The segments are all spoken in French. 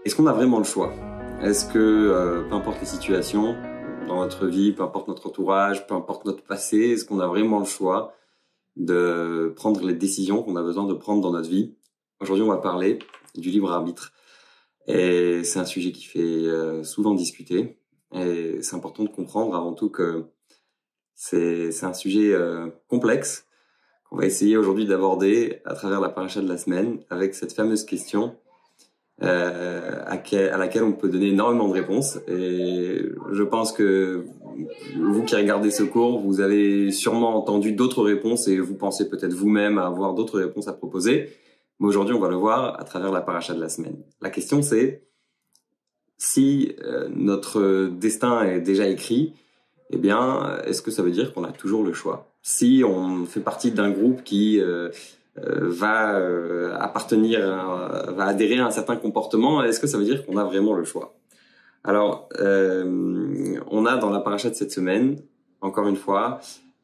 Est-ce qu'on a vraiment le choix? Est-ce que, peu importe les situations dans notre vie, peu importe notre entourage, peu importe notre passé, est-ce qu'on a vraiment le choix de prendre les décisions qu'on a besoin de prendre dans notre vie? Aujourd'hui, on va parler du libre arbitre. Et c'est un sujet qui fait souvent discuter. Et c'est important de comprendre avant tout que c'est un sujet complexe qu'on va essayer aujourd'hui d'aborder à travers la paracha de la semaine avec cette fameuse question à laquelle on peut donner énormément de réponses. Et je pense que vous qui regardez ce cours, vous avez sûrement entendu d'autres réponses et vous pensez peut-être vous-même avoir d'autres réponses à proposer. Mais aujourd'hui, on va le voir à travers la paracha de la semaine. La question, c'est si notre destin est déjà écrit, eh bien, est-ce que ça veut dire qu'on a toujours le choix? Si on fait partie d'un groupe qui va va adhérer à un certain comportement, est-ce que ça veut dire qu'on a vraiment le choix? Alors, on a dans la paracha de cette semaine, encore une fois,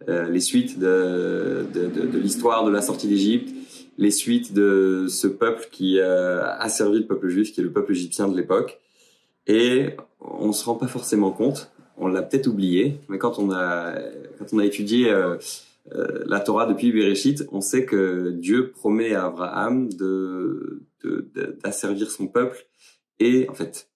les suites de l'histoire de la sortie d'Égypte, les suites de ce peuple qui a servi le peuple juif, qui est le peuple égyptien de l'époque. Et on se rend pas forcément compte, on l'a peut-être oublié, mais quand on a étudié la Torah depuis Bereshit, on sait que Dieu promet à Abraham d'asservir son peuple. Et en fait,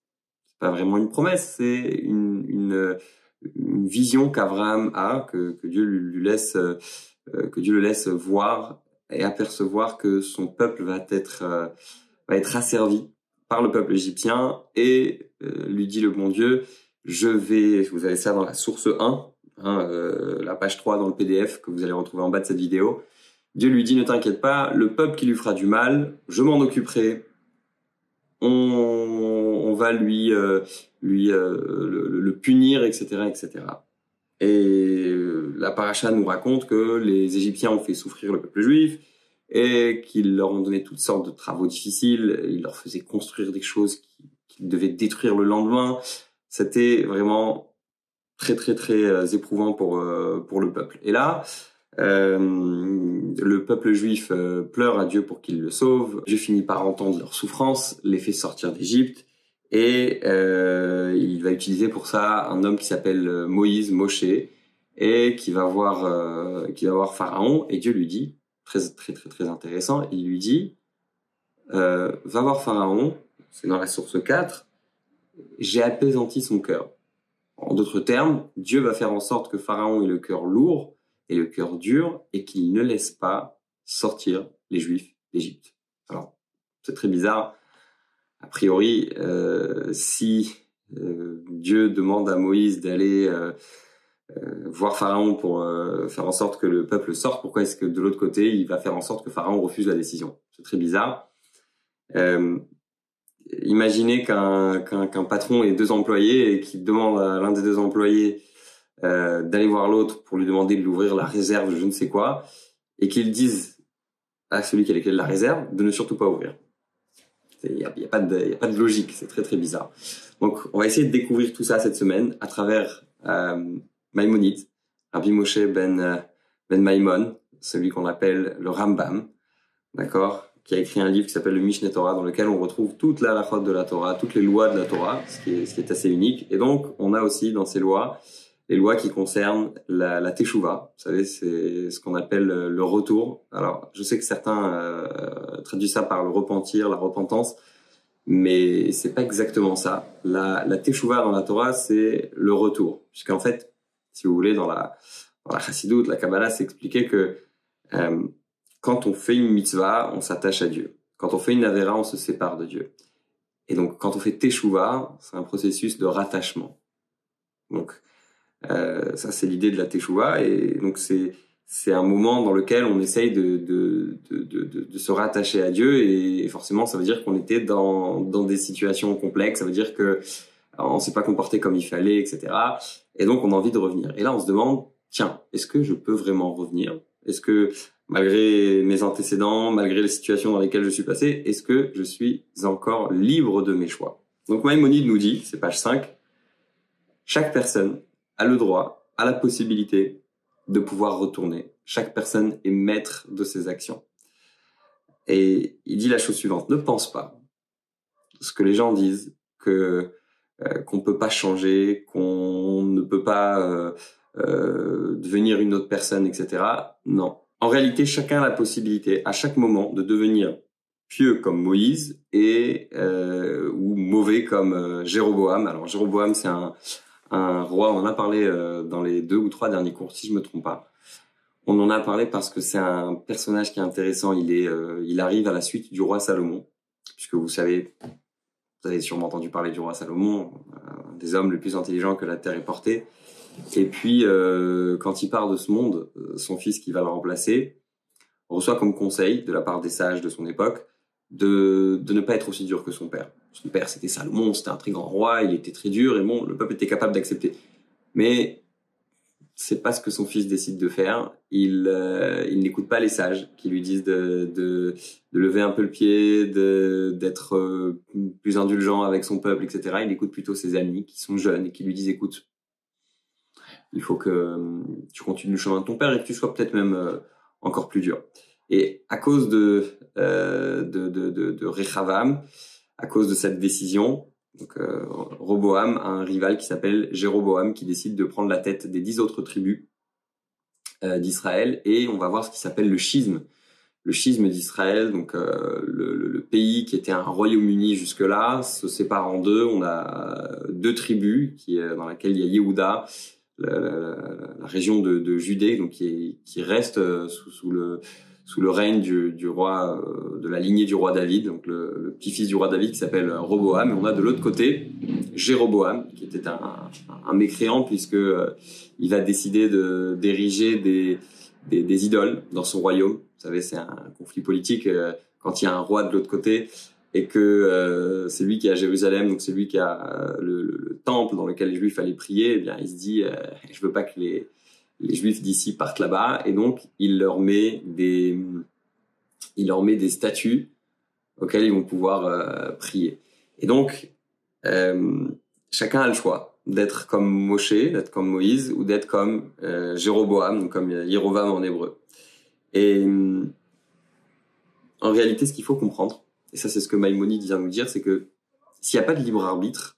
c'est pas vraiment une promesse, c'est une vision qu'Abraham a, que Dieu lui laisse, que Dieu le laisse voir et apercevoir que son peuple va être asservi par le peuple égyptien, et lui dit le bon Dieu, vous avez ça dans la source 1, la page 3 dans le PDF que vous allez retrouver en bas de cette vidéo. Dieu lui dit, ne t'inquiète pas, le peuple qui lui fera du mal, je m'en occuperai. On va le punir, etc., etc. Et la paracha nous raconte que les Égyptiens ont fait souffrir le peuple juif et qu'ils leur ont donné toutes sortes de travaux difficiles. Ils leur faisaient construire des choses qu'ils devaient détruire le lendemain. C'était vraiment très, très, très éprouvant pour le peuple. Et là, le peuple juif pleure à Dieu pour qu'il le sauve. Dieu finit par entendre leur souffrance, les fait sortir d'Égypte, et il va utiliser pour ça un homme qui s'appelle Moïse, Moshe, et qui va voir Pharaon, et Dieu lui dit, très très très très intéressant, il lui dit va voir Pharaon, c'est dans la source 4, j'ai apaisanti son cœur. En d'autres termes, Dieu va faire en sorte que Pharaon ait le cœur lourd et le cœur dur, et qu'il ne laisse pas sortir les Juifs d'Égypte. Alors, c'est très bizarre. A priori, si Dieu demande à Moïse d'aller voir Pharaon pour faire en sorte que le peuple sorte, pourquoi est-ce que de l'autre côté, il va faire en sorte que Pharaon refuse la décision? C'est très bizarre. Imaginez qu'un patron ait 2 employés et qu'il demande à l'un des 2 employés d'aller voir l'autre pour lui demander de lui ouvrir la réserve, je ne sais quoi, et qu'il dise à celui qui a les clés de la réserve de ne surtout pas ouvrir. Il y a pas de logique, c'est très très bizarre. Donc on va essayer de découvrir tout ça cette semaine à travers Maïmonide, Rabbi Moshe ben Maïmon, celui qu'on appelle le Rambam, d'accord, qui a écrit un livre qui s'appelle le Mishneh Torah, dans lequel on retrouve toute la halachot de la Torah, toutes les lois de la Torah, ce qui est assez unique. Et donc on a aussi dans ces lois les lois qui concernent la teshuva. Vous savez, c'est ce qu'on appelle le retour. Alors, je sais que certains traduisent ça par le repentir, la repentance, mais c'est pas exactement ça. La teshuva dans la Torah, c'est le retour. Puisqu'en fait, si vous voulez, dans la Chassidut, la Kabbalah, c'est expliqué que quand on fait une mitzvah, on s'attache à Dieu. Quand on fait une avera, on se sépare de Dieu. Et donc, quand on fait teshuva, c'est un processus de rattachement. Donc, ça, c'est l'idée de la teshuva, et donc c'est un moment dans lequel on essaye de se rattacher à Dieu, et forcément, ça veut dire qu'on était dans des situations complexes, ça veut dire que on s'est pas comporté comme il fallait, etc. Et donc, on a envie de revenir. Et là, on se demande, tiens, est-ce que je peux vraiment revenir? Est-ce que, malgré mes antécédents, malgré les situations dans lesquelles je suis passé, est-ce que je suis encore libre de mes choix? Donc, Maïmonide nous dit, c'est page 5, chaque personne a le droit, a la possibilité de pouvoir retourner. Chaque personne est maître de ses actions. Et il dit la chose suivante, ne pense pas ce que les gens disent, que qu'on peut pas changer, qu'on ne peut pas devenir une autre personne, etc. Non. En réalité, chacun a la possibilité, à chaque moment, de devenir pieux comme Moïse et ou mauvais comme Jéroboam. Alors Jéroboam, c'est un roi. On en a parlé dans les 2 ou 3 derniers cours, si je me trompe pas. On en a parlé parce que c'est un personnage qui est intéressant. Il arrive à la suite du roi Salomon, puisque vous avez sûrement entendu parler du roi Salomon, un des hommes les plus intelligents que la terre ait porté. Et puis, quand il part de ce monde, son fils qui va le remplacer reçoit comme conseil de la part des sages de son époque de ne pas être aussi dur que son père. Son père, c'était Salomon, c'était un très grand roi, il était très dur, et bon, le peuple était capable d'accepter. Mais c'est pas ce que son fils décide de faire. Il n'écoute pas les sages qui lui disent de lever un peu le pied, d'être plus indulgent avec son peuple, etc. Il écoute plutôt ses amis qui sont jeunes et qui lui disent, écoute, il faut que tu continues le chemin de ton père et que tu sois peut-être même encore plus dur. Et à cause de Rechavam, à cause de cette décision, donc Roboam a un rival qui s'appelle Jéroboam qui décide de prendre la tête des 10 autres tribus d'Israël, et on va voir ce qui s'appelle le schisme. Le schisme d'Israël, donc le pays qui était un royaume-uni jusque-là, se sépare en 2. On a 2 tribus dans laquelle il y a Yehuda, la région de Judée, donc qui reste sous le règne du roi, de la lignée du roi David, donc le petit-fils du roi David qui s'appelle Roboam. Et on a de l'autre côté Jéroboam, qui était un mécréant, puisque il va décider d'ériger des idoles dans son royaume. Vous savez, c'est un conflit politique quand il y a un roi de l'autre côté, et que c'est lui qui est à Jérusalem, donc c'est lui qui a le temple dans lequel les Juifs allaient prier. Eh bien, il se dit, je veux pas que les Juifs d'ici partent là-bas, et donc il leur met des statues auxquelles ils vont pouvoir prier. Et donc chacun a le choix d'être comme Moshe, d'être comme Moïse, ou d'être comme Jéroboam, donc comme Yerovam en hébreu. Et en réalité, ce qu'il faut comprendre, et ça c'est ce que Maïmonide vient nous dire, c'est que s'il n'y a pas de libre arbitre,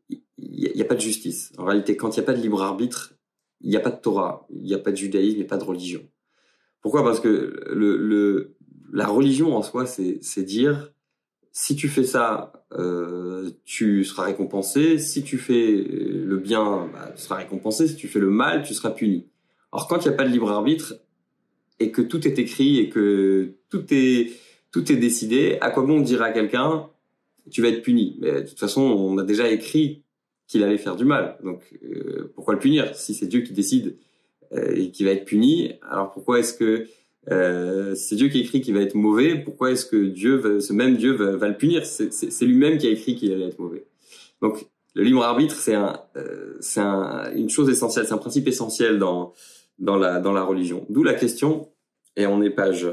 il n'y a pas de justice. En réalité, quand il n'y a pas de libre arbitre, il n'y a pas de Torah, il n'y a pas de judaïsme, il n'y a pas de religion. Pourquoi ? Parce que la religion en soi, c'est dire, si tu fais ça, tu seras récompensé. Si tu fais le bien, tu seras récompensé. Si tu fais le mal, tu seras puni. Or, quand il n'y a pas de libre arbitre, et que tout est écrit, et que tout est décidé, à quoi bon dire à quelqu'un, tu vas être puni ? Mais de toute façon, on a déjà écrit qu'il allait faire du mal. Donc, pourquoi le punir ? Si c'est Dieu qui décide et qui va être puni, alors pourquoi est-ce que c'est Dieu qui écrit qu'il va être mauvais, pourquoi est-ce que ce même Dieu va le punir ? C'est lui-même qui a écrit qu'il allait être mauvais. Donc, le libre arbitre, c'est une chose essentielle, c'est un principe essentiel dans la religion. D'où la question, et on est page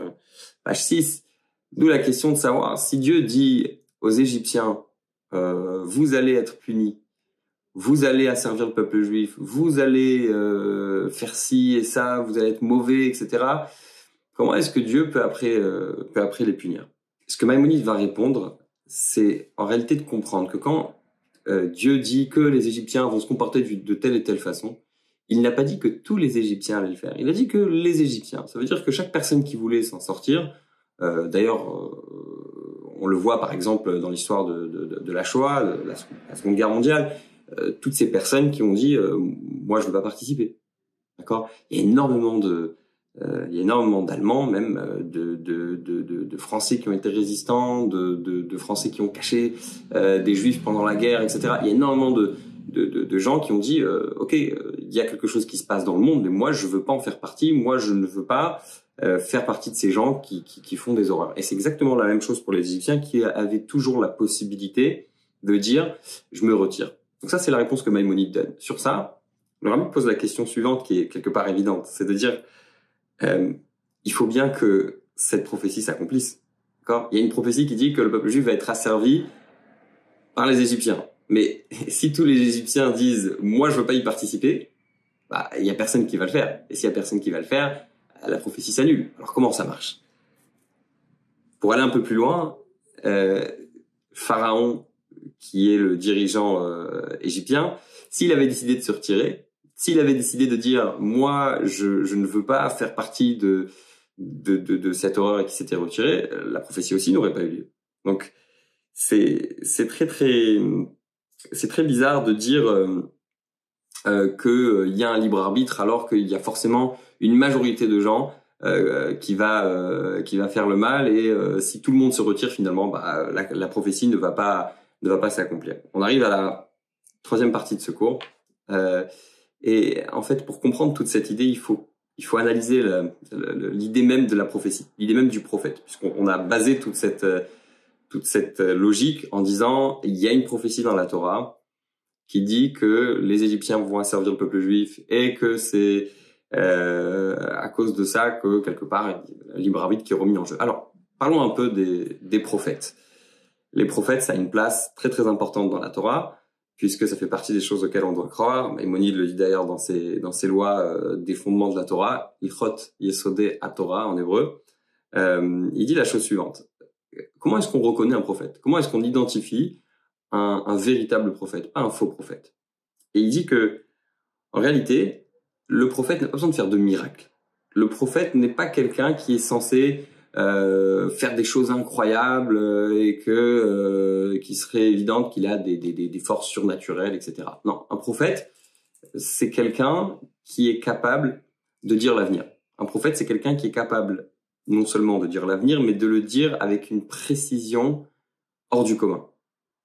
6, d'où la question de savoir si Dieu dit aux Égyptiens, vous allez être punis, vous allez asservir le peuple juif, vous allez faire ci et ça, vous allez être mauvais, etc. Comment est-ce que Dieu peut après les punir ? Ce que Maïmonide va répondre, c'est en réalité de comprendre que quand Dieu dit que les Égyptiens vont se comporter de telle et telle façon, il n'a pas dit que tous les Égyptiens allaient le faire. Il a dit que les Égyptiens. Ça veut dire que chaque personne qui voulait s'en sortir, d'ailleurs, on le voit par exemple dans l'histoire de la Shoah, de la Seconde Guerre mondiale, toutes ces personnes qui ont dit moi je veux pas participer. D'accord ? Il y a énormément d'Allemands, même de Français qui ont été résistants, de Français qui ont caché des Juifs pendant la guerre, etc. Il y a énormément de gens qui ont dit ok, il y a quelque chose qui se passe dans le monde, mais moi je veux pas en faire partie, moi je ne veux pas faire partie de ces gens qui font des horreurs. Et c'est exactement la même chose pour les Égyptiens qui avaient toujours la possibilité de dire je me retire. Donc ça c'est la réponse que Maïmonide donne. Sur ça, le Rambam pose la question suivante qui est quelque part évidente, c'est de dire il faut bien que cette prophétie s'accomplisse. D'accord ? Il y a une prophétie qui dit que le peuple juif va être asservi par les Égyptiens. Mais si tous les Égyptiens disent « moi, je veux pas y participer », il y a personne qui va le faire. Et s'il y a personne qui va le faire, la prophétie s'annule. Alors comment ça marche ? Pour aller un peu plus loin, Pharaon, qui est le dirigeant égyptien, s'il avait décidé de se retirer, s'il avait décidé de dire moi je ne veux pas faire partie de cette horreur et qui s'était retiré, la prophétie aussi n'aurait pas eu lieu. Donc c'est très bizarre de dire que il y a un libre arbitre alors qu'il y a forcément une majorité de gens qui va faire le mal, et si tout le monde se retire finalement, la prophétie ne va pas s'accomplir. On arrive à la troisième partie de ce cours, et en fait pour comprendre toute cette idée, il faut analyser l'idée même de la prophétie, l'idée même du prophète, puisqu'on a basé toute cette logique en disant il y a une prophétie dans la Torah qui dit que les Égyptiens vont asservir le peuple juif et que c'est à cause de ça que quelque part il y a un libre arbitre qui est remis en jeu. Alors parlons un peu des prophètes. Les prophètes, ça a une place très très importante dans la Torah, puisque ça fait partie des choses auxquelles on doit croire. Maïmonide le dit d'ailleurs dans ses lois des fondements de la Torah, Ilchot Yesodei HaTorah en hébreu. Il dit la chose suivante: comment est-ce qu'on reconnaît un prophète? Comment est-ce qu'on identifie un véritable prophète, pas un faux prophète? Et il dit que en réalité, le prophète n'a pas besoin de faire de miracles. Le prophète n'est pas quelqu'un qui est censé faire des choses incroyables et qui serait évidente qu'il a des forces surnaturelles, etc. Non, un prophète, c'est quelqu'un qui est capable de dire l'avenir. Un prophète, c'est quelqu'un qui est capable non seulement de dire l'avenir, mais de le dire avec une précision hors du commun.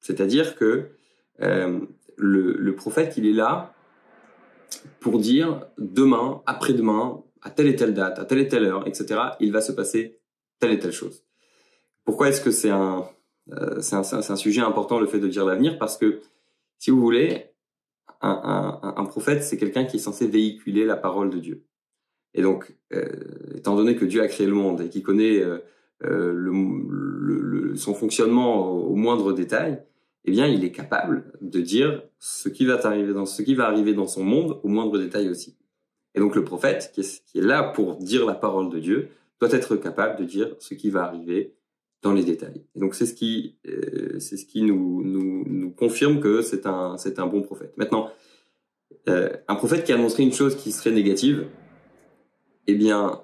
C'est-à-dire que le prophète, il est là pour dire demain, après-demain, à telle et telle date, à telle et telle heure, etc., il va se passer telle et telle chose. Pourquoi est-ce que c'est un sujet important, le fait de dire l'avenir? Parce que, si vous voulez, un prophète, c'est quelqu'un qui est censé véhiculer la parole de Dieu. Et donc, étant donné que Dieu a créé le monde et qu'il connaît son fonctionnement au moindre détail, eh bien, il est capable de dire ce qui va arriver dans son monde au moindre détail aussi. Et donc, le prophète, qui est là pour dire la parole de Dieu, doit être capable de dire ce qui va arriver dans les détails. Et donc, c'est ce qui nous confirme que c'est un bon prophète. Maintenant, un prophète qui annoncerait une chose qui serait négative, eh bien,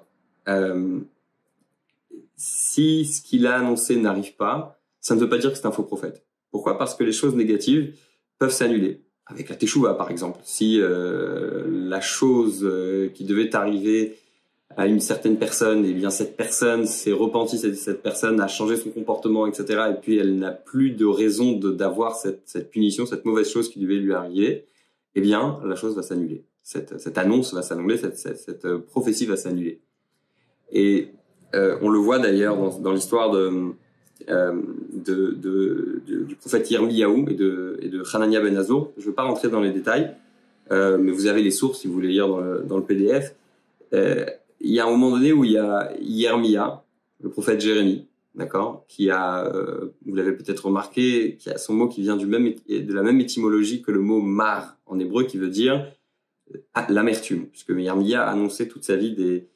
si ce qu'il a annoncé n'arrive pas, ça ne veut pas dire que c'est un faux prophète. Pourquoi? Parce que les choses négatives peuvent s'annuler. Avec la teshuva, par exemple. Si la chose qui devait arriver à une certaine personne, eh bien cette personne s'est repentie, cette personne a changé son comportement, etc. Et puis elle n'a plus de raison d'avoir cette punition, cette mauvaise chose qui devait lui arriver, eh bien la chose va s'annuler. Cette annonce va s'annuler, cette prophétie va s'annuler. Et on le voit d'ailleurs dans l'histoire du prophète Yirmiyahu et de Hanania ben Azur. Je ne veux pas rentrer dans les détails, mais vous avez les sources si vous voulez lire dans le PDF. Il y a un moment donné où il y a Yirmiya, le prophète Jérémie, d'accord, qui a, vous l'avez peut-être remarqué, qui a son mot qui vient de la même étymologie que le mot mar en hébreu, qui veut dire l'amertume, puisque Yirmiya a annoncé toute sa vie de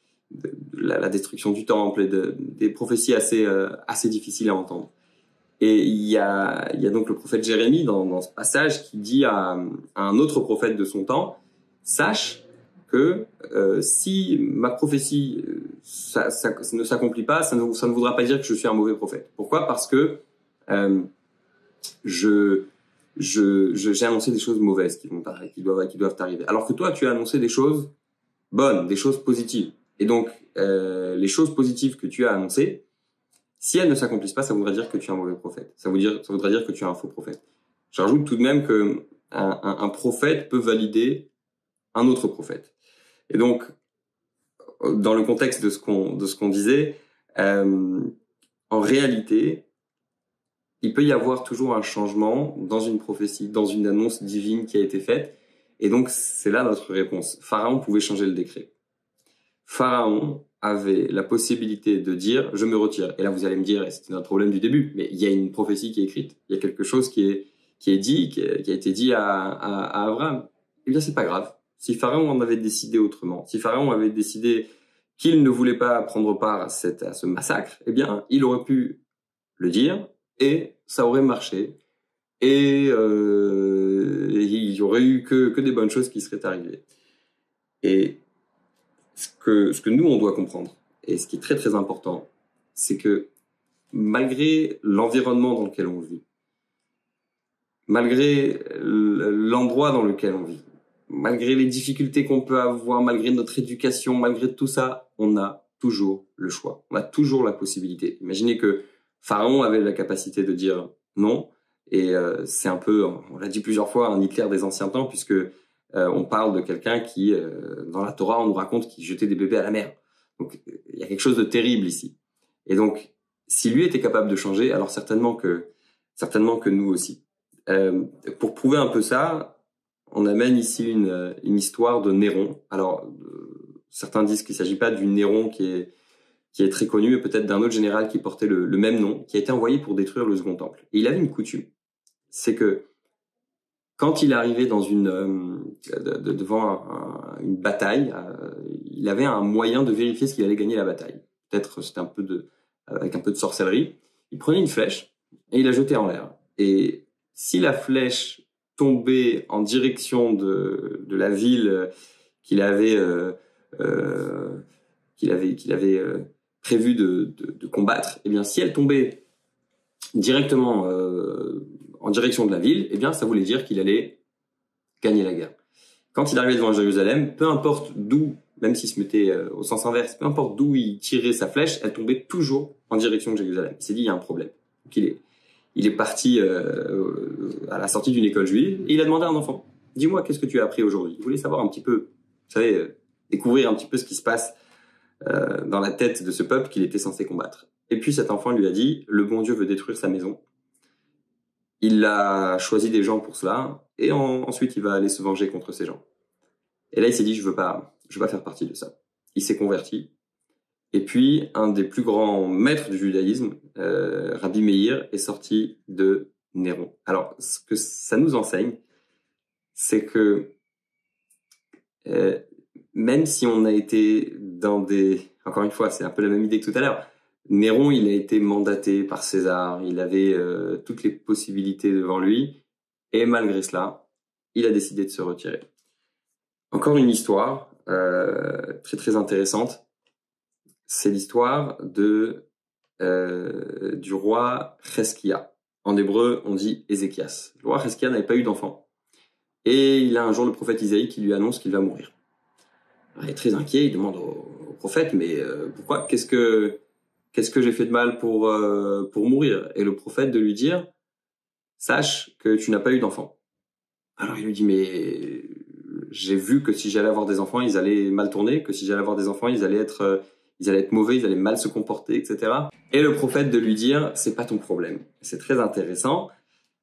la destruction du temple et des prophéties assez difficiles à entendre. Et il y a donc le prophète Jérémie dans ce passage qui dit à un autre prophète de son temps: sache que si ma prophétie ça ne s'accomplit pas, ça ne voudra pas dire que je suis un mauvais prophète. Pourquoi? Parce que j'ai annoncé des choses mauvaises qui doivent arriver. Alors que toi, tu as annoncé des choses bonnes, des choses positives. Et donc, les choses positives que tu as annoncées, si elles ne s'accomplissent pas, ça voudrait dire que tu es un mauvais prophète. Ça voudrait dire que tu es un faux prophète. Je rajoute tout de même que un prophète peut valider un autre prophète. Et donc, dans le contexte de ce qu'on disait, en réalité, il peut y avoir toujours un changement dans une prophétie, dans une annonce divine qui a été faite. Et donc, c'est là notre réponse. Pharaon pouvait changer le décret. Pharaon avait la possibilité de dire « je me retire ». Et là, vous allez me dire, c'était notre problème du début, mais il y a une prophétie qui est écrite. Il y a quelque chose qui a été dit à Abraham. Eh bien, c'est pas grave. Si Pharaon en avait décidé autrement, si Pharaon avait décidé qu'il ne voulait pas prendre part à ce massacre, eh bien, il aurait pu le dire, et ça aurait marché et il y aurait eu que des bonnes choses qui seraient arrivées. Et ce que nous on doit comprendre et ce qui est très très important, c'est que malgré l'environnement dans lequel on vit, malgré l'endroit dans lequel on vit, malgré les difficultés qu'on peut avoir, malgré notre éducation, malgré tout ça, on a toujours le choix. On a toujours la possibilité. Imaginez que Pharaon avait la capacité de dire non, et c'est un peu, on l'a dit plusieurs fois, un Hitler des anciens temps, puisque on parle de quelqu'un qui, dans la Torah, on nous raconte qu'il jetait des bébés à la mer. Donc, il y a quelque chose de terrible ici. Et donc, si lui était capable de changer, alors certainement que nous aussi. Pour prouver un peu ça, on amène ici une histoire de Néron. Alors, certains disent qu'il ne s'agit pas du Néron qui est très connu, mais peut-être d'un autre général qui portait le même nom, qui a été envoyé pour détruire le Second Temple. Et il avait une coutume, c'est que quand il arrivait dans devant une bataille, il avait un moyen de vérifier ce qu'il allait gagner la bataille. Peut-être c'était avec un peu de sorcellerie. Il prenait une flèche et il la jetait en l'air. Et si la flèche tombait en direction de la ville qu'il avait prévu de combattre, eh bien si elle tombait directement en direction de la ville, eh bien ça voulait dire qu'il allait gagner la guerre. Quand il arrivait devant Jérusalem, peu importe d'où, même s'il se mettait au sens inverse, peu importe d'où il tirait sa flèche, elle tombait toujours en direction de Jérusalem. Il s'est dit il y a un problème. Donc il est parti à la sortie d'une école juive et il a demandé à un enfant, dis-moi qu'est-ce que tu as appris aujourd'hui. Il voulait savoir un petit peu, vous savez, découvrir un petit peu ce qui se passe dans la tête de ce peuple qu'il était censé combattre. Et puis cet enfant lui a dit, le bon Dieu veut détruire sa maison. Il a choisi des gens pour cela et ensuite il va aller se venger contre ces gens. Et là il s'est dit, je veux pas faire partie de ça. Il s'est converti. Et puis, un des plus grands maîtres du judaïsme, Rabbi Meir, est sorti de Néron. Alors, ce que ça nous enseigne, c'est que même si on a été encore une fois, c'est un peu la même idée que tout à l'heure, Néron, il a été mandaté par César, il avait toutes les possibilités devant lui, et malgré cela, il a décidé de se retirer. Encore une histoire très très intéressante. C'est l'histoire du roi Cheskia. En hébreu, on dit Ézéchias. Le roi Cheskia n'avait pas eu d'enfant. Et il a un jour le prophète Isaïe qui lui annonce qu'il va mourir. Alors, il est très inquiet, il demande au prophète, mais pourquoi? Qu'est-ce que j'ai fait de mal pour mourir? Et le prophète de lui dire, sache que tu n'as pas eu d'enfant. Alors il lui dit, mais j'ai vu que si j'allais avoir des enfants, ils allaient mal tourner, que si j'allais avoir des enfants, ils allaient être mauvais, ils allaient mal se comporter, etc. Et le prophète de lui dire, c'est pas ton problème. C'est très intéressant,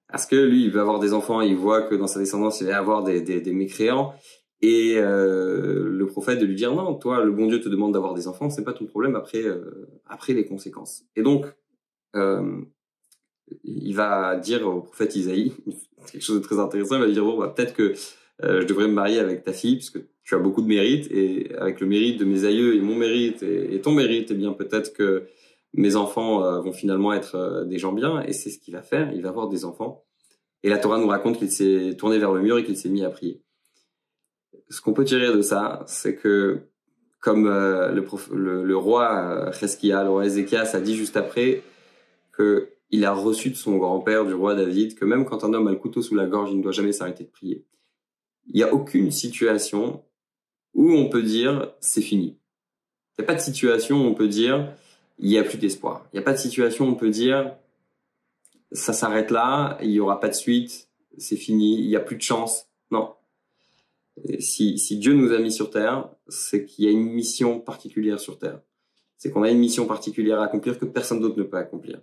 parce que lui, il veut avoir des enfants, il voit que dans sa descendance, il va y avoir des mécréants, et le prophète de lui dire, non, toi, le bon Dieu te demande d'avoir des enfants, c'est pas ton problème après les conséquences. Et donc, il va dire au prophète Isaïe, quelque chose de très intéressant, il va lui dire, bon, bah, peut-être que je devrais me marier avec ta fille, puisque tu as beaucoup de mérite, et avec le mérite de mes aïeux et mon mérite et ton mérite, eh bien peut-être que mes enfants vont finalement être des gens bien, et c'est ce qu'il va faire, il va avoir des enfants. Et la Torah nous raconte qu'il s'est tourné vers le mur et qu'il s'est mis à prier. Ce qu'on peut tirer de ça, c'est que comme le roi Cheskia, le roi Ézéchias a dit juste après que il a reçu de son grand-père, du roi David, que même quand un homme a le couteau sous la gorge, il ne doit jamais s'arrêter de prier. Il n'y a aucune situation où on peut dire c'est fini. Il n'y a pas de situation où on peut dire il n'y a plus d'espoir. Il n'y a pas de situation où on peut dire ça s'arrête là, il n'y aura pas de suite, c'est fini, il n'y a plus de chance. Non. Si Dieu nous a mis sur terre, c'est qu'il y a une mission particulière sur terre. C'est qu'on a une mission particulière à accomplir que personne d'autre ne peut accomplir.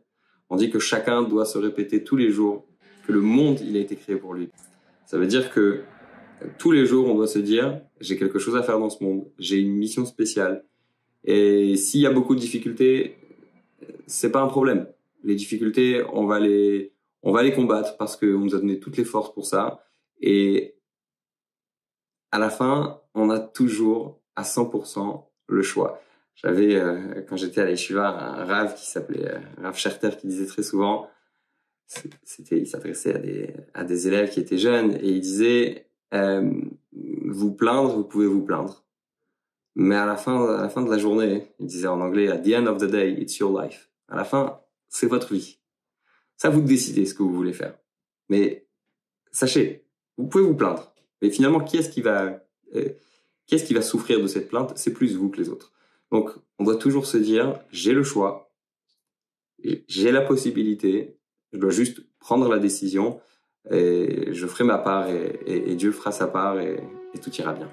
On dit que chacun doit se répéter tous les jours que le monde, il a été créé pour lui. Ça veut dire que tous les jours, on doit se dire, j'ai quelque chose à faire dans ce monde, j'ai une mission spéciale. Et s'il y a beaucoup de difficultés, c'est pas un problème. Les difficultés, on va les combattre parce qu'on nous a donné toutes les forces pour ça. Et à la fin, on a toujours à 100% le choix. J'avais, quand j'étais à l'Yeshiva, un Rav qui s'appelait Rav Scherter qui disait très souvent, il s'adressait à des élèves qui étaient jeunes et il disait vous plaindre, vous pouvez vous plaindre, mais à la fin de la journée, il disait en anglais, at the end of the day, it's your life. À la fin, c'est votre vie. Ça, vous décidez ce que vous voulez faire. Mais sachez, vous pouvez vous plaindre, mais finalement, qui est-ce qui va souffrir de cette plainte? C'est plus vous que les autres. Donc, on doit toujours se dire, j'ai le choix, j'ai la possibilité, je dois juste prendre la décision et je ferai ma part et Dieu fera sa part et tout ira bien.